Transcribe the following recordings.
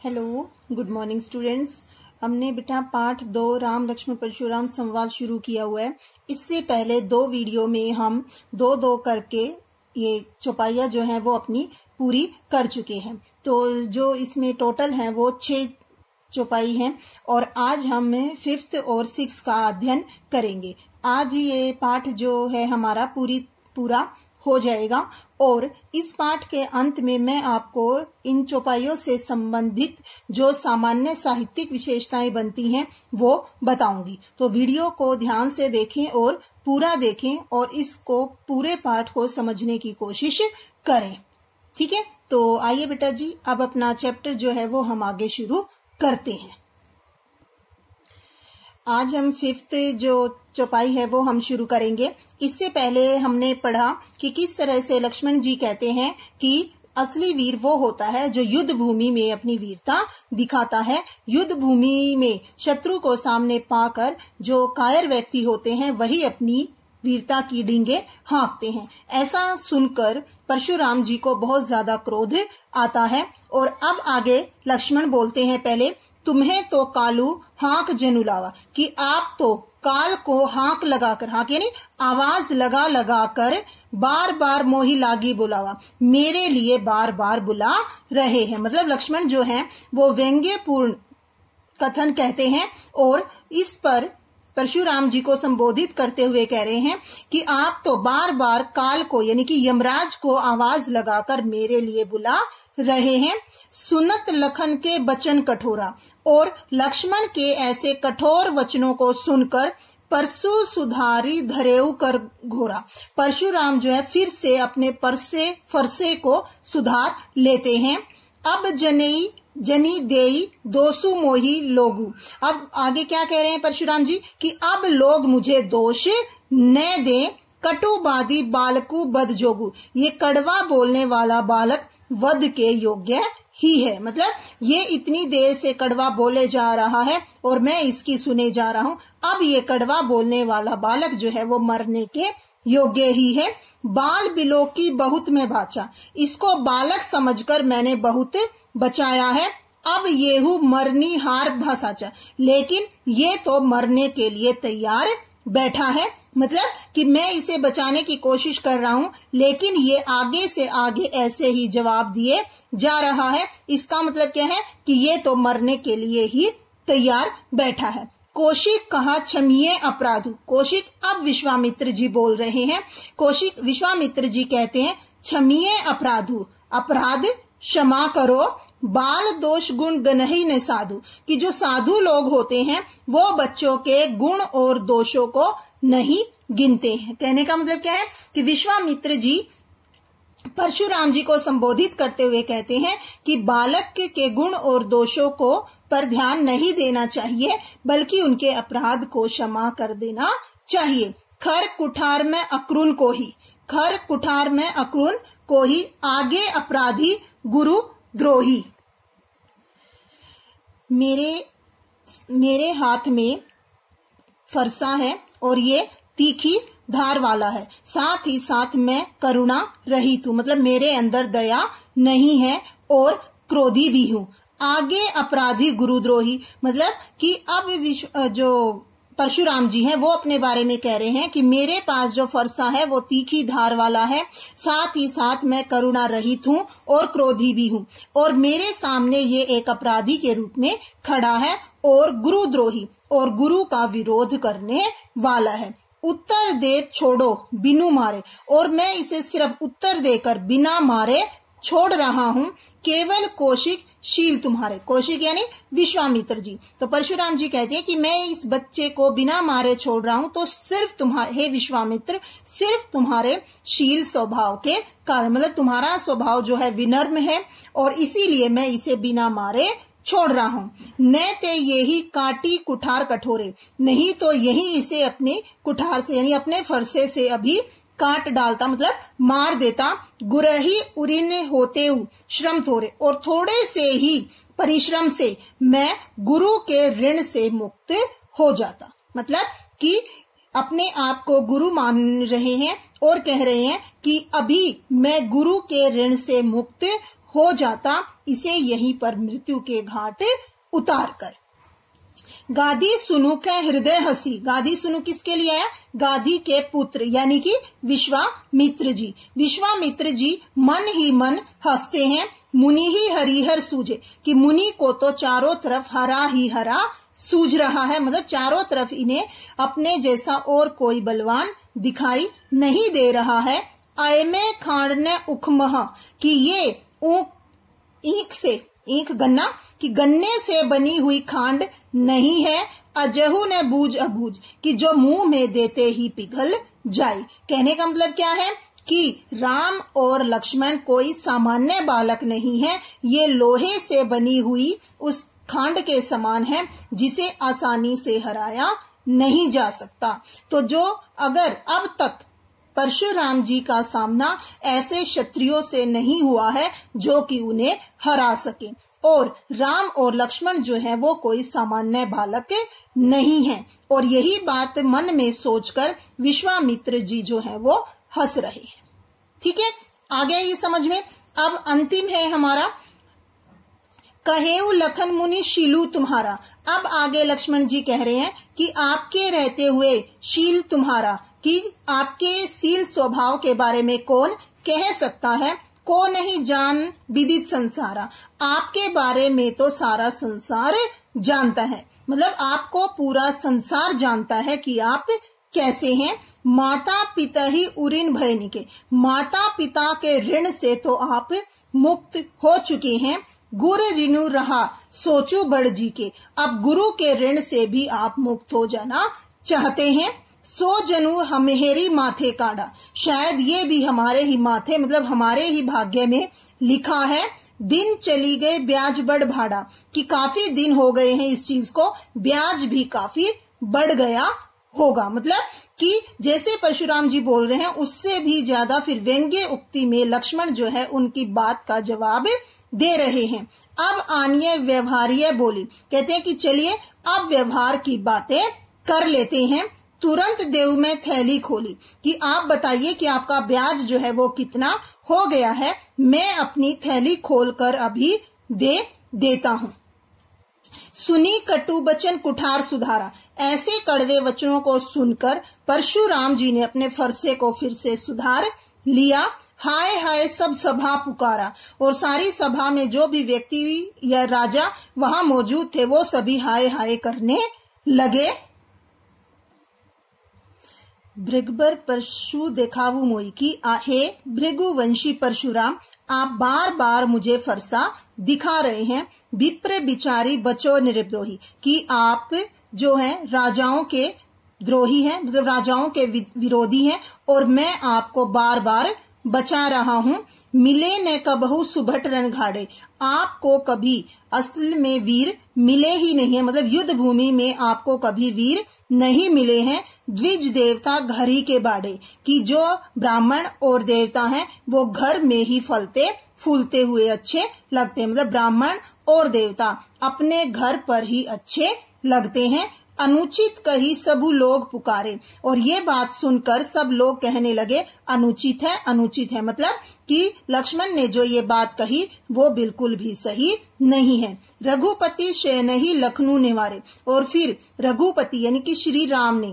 Hello, good morning students. हमने बेटा पाठ 2 राम लक्ष्मण परशुराम संवाद शुरू किया हुआ है। इससे पहले 2 वीडियो में हम 2-2 करके ये चौपाइयाँ जो हैं वो अपनी पूरी कर चुके हैं। तो जो इसमें टोटल हैं वो 6 चौपाई हैं और आज हम 5th और 6th का अध्ययन करेंगे। आज ये पाठ जो है हमारा पूरा हो जाएगा और इस पाठ के अंत में मैं आपको इन चौपाइयों से संबंधित जो सामान्य साहित्यिक विशेषताएं बनती हैं वो बताऊंगी। तो वीडियो को ध्यान से देखें और पूरा देखें और इसको पूरे पाठ को समझने की कोशिश करें। ठीक है, तो आइए बेटा जी, अब अपना चैप्टर जो है वो हम आगे शुरू करते हैं। आज हम 5th जो चौपाई है वो हम शुरू करेंगे। इससे पहले हमने पढ़ा कि किस तरह से लक्ष्मण जी कहते हैं कि असली वीर वो होता है जो युद्ध भूमि में अपनी वीरता दिखाता है। युद्ध भूमि में शत्रु को सामने पाकर जो कायर व्यक्ति होते हैं वही अपनी वीरता की डींगे हाँकते हैं। ऐसा सुनकर परशुराम जी को बहुत ज्यादा क्रोध आता है और अब आगे लक्ष्मण बोलते हैं, पहले तुम्हें तो कालू हाँक जनुलावा, कि आप तो काल को हाँक लगाकर, हाँक यानी आवाज लगा लगा कर बार बार मोही लागी बुलावा, मेरे लिए बार बार बुला रहे हैं। मतलब लक्ष्मण जो हैं वो व्यंग्यपूर्ण कथन कहते हैं और इस पर परशुराम जी को संबोधित करते हुए कह रहे हैं कि आप तो बार बार काल को यानी कि यमराज को आवाज लगाकर मेरे लिए बुला रहे हैं। सुनत लखन के वचन कठोरा, और लक्ष्मण के ऐसे कठोर वचनों को सुनकर परसु सुधारी धरेऊ कर घोरा, परशुराम जो है फिर से अपने फरसे को सुधार लेते हैं। अब जनी देई दोसु मोही लोगु, अब आगे क्या कह रहे हैं परशुराम जी कि अब लोग मुझे दोष न दे, कटुबादी बालकु बद जोगु, ये कड़वा बोलने वाला बालक वध के योग्य ही है। मतलब ये इतनी देर से कड़वा बोले जा रहा है और मैं इसकी सुने जा रहा हूं, अब ये कड़वा बोलने वाला बालक जो है वो मरने के योग्य ही है। बाल बिलो की बहुत में बाचा, इसको बालक समझकर मैंने बहुत बचाया है। अब येहू मरनी हार भसाचा, लेकिन ये तो मरने के लिए तैयार बैठा है। मतलब कि मैं इसे बचाने की कोशिश कर रहा हूं लेकिन ये आगे से आगे ऐसे ही जवाब दिए जा रहा है। इसका मतलब क्या है कि ये तो मरने के लिए ही तैयार बैठा है। कौशिक कहा क्षमिए अपराधु, कौशिक अब विश्वामित्र जी बोल रहे हैं। विश्वामित्र जी कहते हैं क्षमिए अपराधु, अपराध क्षमा करो, बाल दोष गुण गनहि ने साधु, कि जो साधु लोग होते हैं वो बच्चों के गुण और दोषों को नहीं गिनते हैं। कहने का मतलब क्या है कि विश्वामित्र जी परशुराम जी को संबोधित करते हुए कहते हैं कि बालक के गुण और दोषों को पर ध्यान नहीं देना चाहिए बल्कि उनके अपराध को क्षमा कर देना चाहिए। खर कुठार में अक्रून को ही, खर कुठार में अक्रून को ही, आगे अपराधी गुरु द्रोही। मेरे हाथ में फरसा है और ये तीखी धार वाला है, साथ ही साथ मैं करुणा रहित हूं, मतलब मेरे अंदर दया नहीं है और क्रोधी भी हूं। आगे अपराधी गुरुद्रोही, मतलब कि अब जो परशुराम जी हैं वो अपने बारे में कह रहे हैं कि मेरे पास जो फरसा है वो तीखी धार वाला है, साथ ही साथ मैं करुणा रहित हूं और क्रोधी भी हूं, और मेरे सामने ये एक अपराधी के रूप में खड़ा है और गुरुद्रोही और गुरु का विरोध करने वाला है। उत्तर दे छोड़ो बिनु मारे, और मैं इसे सिर्फ उत्तर देकर बिना मारे छोड़ रहा हूं। केवल कौशिक शील तुम्हारे, कौशिक यानी विश्वामित्र जी। तो परशुराम जी कहते हैं कि मैं इस बच्चे को बिना मारे छोड़ रहा हूं तो सिर्फ तुम्हारे, हे विश्वामित्र, सिर्फ तुम्हारे शील स्वभाव के कारण, मतलब तुम्हारा स्वभाव जो है विनम्र है और इसीलिए मैं इसे बिना मारे छोड़ रहा हूं। न ते यही काटी कुठार कठोरे, नहीं तो यही इसे अपने कुठार से यानी अपने फरसे से अभी काट डालता, मतलब मार देता। गुरही उरिन होते श्रम थोड़े, और थोड़े से ही परिश्रम से मैं गुरु के ऋण से मुक्त हो जाता। मतलब कि अपने आप को गुरु मान रहे हैं और कह रहे हैं कि अभी मैं गुरु के ऋण से मुक्त हो जाता, इसे यहीं पर मृत्यु के घाट उतार कर। गाधी सुनु के हृदय हसी। गाधी सुनु किसके लिए आया? गाधी के पुत्र यानी कि विश्वामित्र जी। विश्वामित्र जी मन ही मन हंसते हैं। मुनि ही हरिहर सूझे, कि मुनि को तो चारों तरफ हरा ही हरा सूझ रहा है, मतलब चारों तरफ इन्हें अपने जैसा और कोई बलवान दिखाई नहीं दे रहा है। आय में खांड ने उखमह, कि ये ईख से, ईख गन्ना, कि गन्ने से बनी हुई खांड नहीं है। अजहू ने बूझ अबूझ, कि जो मुंह में देते ही पिघल जाए। कहने का मतलब क्या है कि राम और लक्ष्मण कोई सामान्य बालक नहीं है, ये लोहे से बनी हुई उस खांड के समान है जिसे आसानी से हराया नहीं जा सकता। तो जो अगर अब तक परशुराम जी का सामना ऐसे क्षत्रियों से नहीं हुआ है जो कि उन्हें हरा सके, और राम और लक्ष्मण जो है वो कोई सामान्य बालक नहीं है, और यही बात मन में सोचकर विश्वामित्र जी जो है वो हंस रहे हैं। ठीक है, आ गया ये समझ में। अब अंतिम है हमारा, कहेऊ लखन मुनि शीलू तुम्हारा। अब आगे लक्ष्मण जी कह रहे हैं कि आपके रहते हुए शील तुम्हारा, कि आपके शील स्वभाव के बारे में कौन कह सकता है। को नहीं जान विदित संसारा, आपके बारे में तो सारा संसार जानता है, मतलब आपको पूरा संसार जानता है कि आप कैसे हैं। माता पिता ही उऋण भय निके, माता पिता के ऋण से तो आप मुक्त हो चुके हैं। गुरु ऋणु रहा सोचू बड़ जी के, अब गुरु के ऋण से भी आप मुक्त हो जाना चाहते हैं। सो जनु हमेरी माथे काढ़ा, शायद ये भी हमारे ही माथे, मतलब हमारे ही भाग्य में लिखा है। दिन चली गए ब्याज बढ़ भाड़ा, कि काफी दिन हो गए हैं इस चीज को, ब्याज भी काफी बढ़ गया होगा। मतलब कि जैसे परशुराम जी बोल रहे हैं उससे भी ज्यादा फिर व्यंग्य उक्ति में लक्ष्मण जो है उनकी बात का जवाब दे रहे हैं। अब आनिए व्यवहारिय बोली, कहते हैं कि चलिए अब व्यवहार की बातें कर लेते हैं। तुरंत देव में थैली खोली, कि आप बताइए कि आपका ब्याज जो है वो कितना हो गया है, मैं अपनी थैली खोलकर अभी दे देता हूं। सुनी कटु बचन कुठार सुधारा, ऐसे कड़वे वचनों को सुनकर परशुराम जी ने अपने फरसे को फिर से सुधार लिया। हाय हाय सब सभा पुकारा, और सारी सभा में जो भी व्यक्ति या राजा वहां मौजूद थे वो सभी हाय हाय करने लगे। भृगबर परशु देखावु मोई, की आहे भृगुवंशी परशुराम, आप बार बार मुझे फरसा दिखा रहे हैं। विप्र बिचारी बचो निरुद्रोही, कि आप जो हैं राजाओं के द्रोही हैं, मतलब राजाओं के विरोधी हैं, और मैं आपको बार बार बचा रहा हूं। मिले न कबहू सुभट रणघाड़े, आपको कभी असल में वीर मिले ही नहीं है, मतलब युद्ध भूमि में आपको कभी वीर नहीं मिले हैं। द्विज देवता घर ही के बाड़े, कि जो ब्राह्मण और देवता हैं वो घर में ही फलते फूलते हुए अच्छे लगते हैं, मतलब ब्राह्मण और देवता अपने घर पर ही अच्छे लगते हैं। अनुचित कही सबू लोग पुकारे, और ये बात सुनकर सब लोग कहने लगे अनुचित है, अनुचित है, मतलब कि लक्ष्मण ने जो ये बात कही वो बिल्कुल भी सही नहीं है। रघुपति शयन ही लखनऊ निवारे, और फिर रघुपति यानी कि श्री राम ने,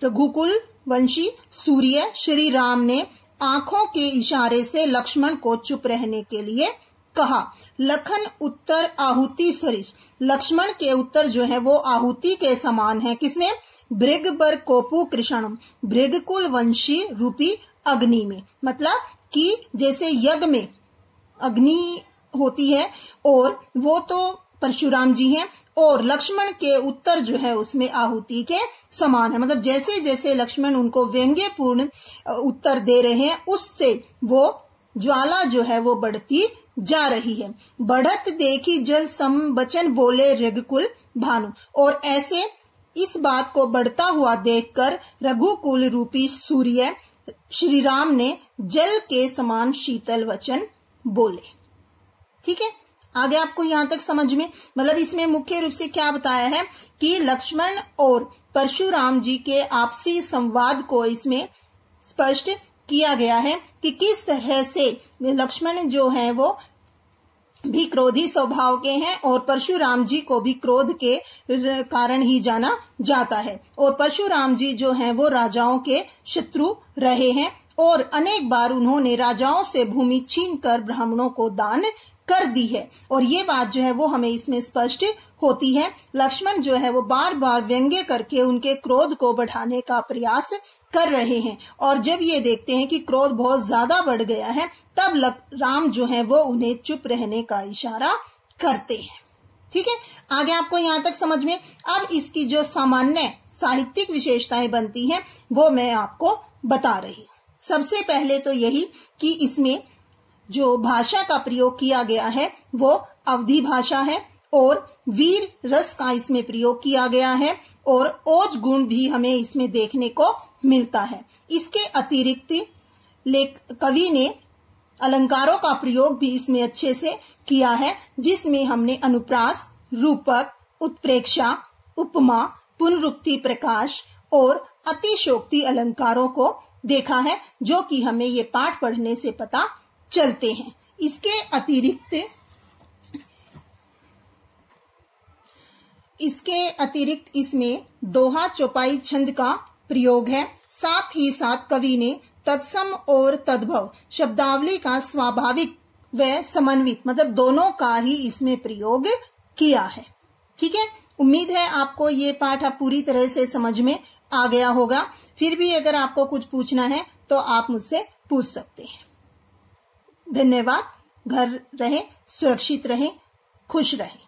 रघुकुल वंशी सूर्य श्री राम ने आंखों के इशारे से लक्ष्मण को चुप रहने के लिए कहा। लखन उत्तर आहुति सरिस, लक्ष्मण के उत्तर जो है वो आहुति के समान है। किसमें? भृग बर कोपु कृष्णम, भृगकुल वंशी रूपी अग्नि में, मतलब कि जैसे यज्ञ में अग्नि होती है और वो तो परशुराम जी हैं, और लक्ष्मण के उत्तर जो है उसमें आहुति के समान है, मतलब जैसे जैसे लक्ष्मण उनको व्यंग्यपूर्ण उत्तर दे रहे हैं उससे वो ज्वाला जो है वो बढ़ती जा रही है। बढ़त देखी जल सम बचन बोले रघुकुल भानु, और ऐसे इस बात को बढ़ता हुआ देखकर रघुकुल रूपी सूर्य श्री राम ने जल के समान शीतल वचन बोले। ठीक है, आगे आपको यहां तक समझ में, मतलब इसमें मुख्य रूप से क्या बताया है कि लक्ष्मण और परशुराम जी के आपसी संवाद को इसमें स्पष्ट किया गया है कि किस तरह से लक्ष्मण जो है वो भी क्रोधी स्वभाव के हैं और परशुराम जी को भी क्रोध के कारण ही जाना जाता है। और परशुराम जी जो हैं वो राजाओं के शत्रु रहे हैं और अनेक बार उन्होंने राजाओं से भूमि छीनकर ब्राह्मणों को दान कर दी है। और ये बात जो है वो हमें इसमें स्पष्ट होती है। लक्ष्मण जो है वो बार बार व्यंग्य करके उनके क्रोध को बढ़ाने का प्रयास कर रहे हैं और जब ये देखते हैं कि क्रोध बहुत ज्यादा बढ़ गया है तब राम जो है वो उन्हें चुप रहने का इशारा करते हैं। ठीक है, आगे आपको यहाँ तक समझ में। अब इसकी जो सामान्य साहित्यिक विशेषताएं बनती हैं वो मैं आपको बता रही हूँ। सबसे पहले तो यही कि इसमें जो भाषा का प्रयोग किया गया है वो अवधी भाषा है और वीर रस का इसमें प्रयोग किया गया है और ओज गुण भी हमें इसमें देखने को मिलता है। इसके अतिरिक्त कवि ने अलंकारों का प्रयोग भी इसमें अच्छे से किया है, जिसमें हमने अनुप्रास, रूपक, उत्प्रेक्षा, उपमा, पुनरुक्ति, प्रकाश और अतिशोक्ति अलंकारों को देखा है, जो कि हमें ये पाठ पढ़ने से पता चलते हैं। इसके अतिरिक्त इसमें दोहा चौपाई छंद का प्रयोग है। साथ ही साथ कवि ने तत्सम और तद्भव शब्दावली का स्वाभाविक व समन्वित मतलब दोनों का ही इसमें प्रयोग किया है। ठीक है, उम्मीद है आपको ये पाठ अब पूरी तरह से समझ में आ गया होगा। फिर भी अगर आपको कुछ पूछना है तो आप मुझसे पूछ सकते हैं। धन्यवाद। घर रहें, सुरक्षित रहें, खुश रहें।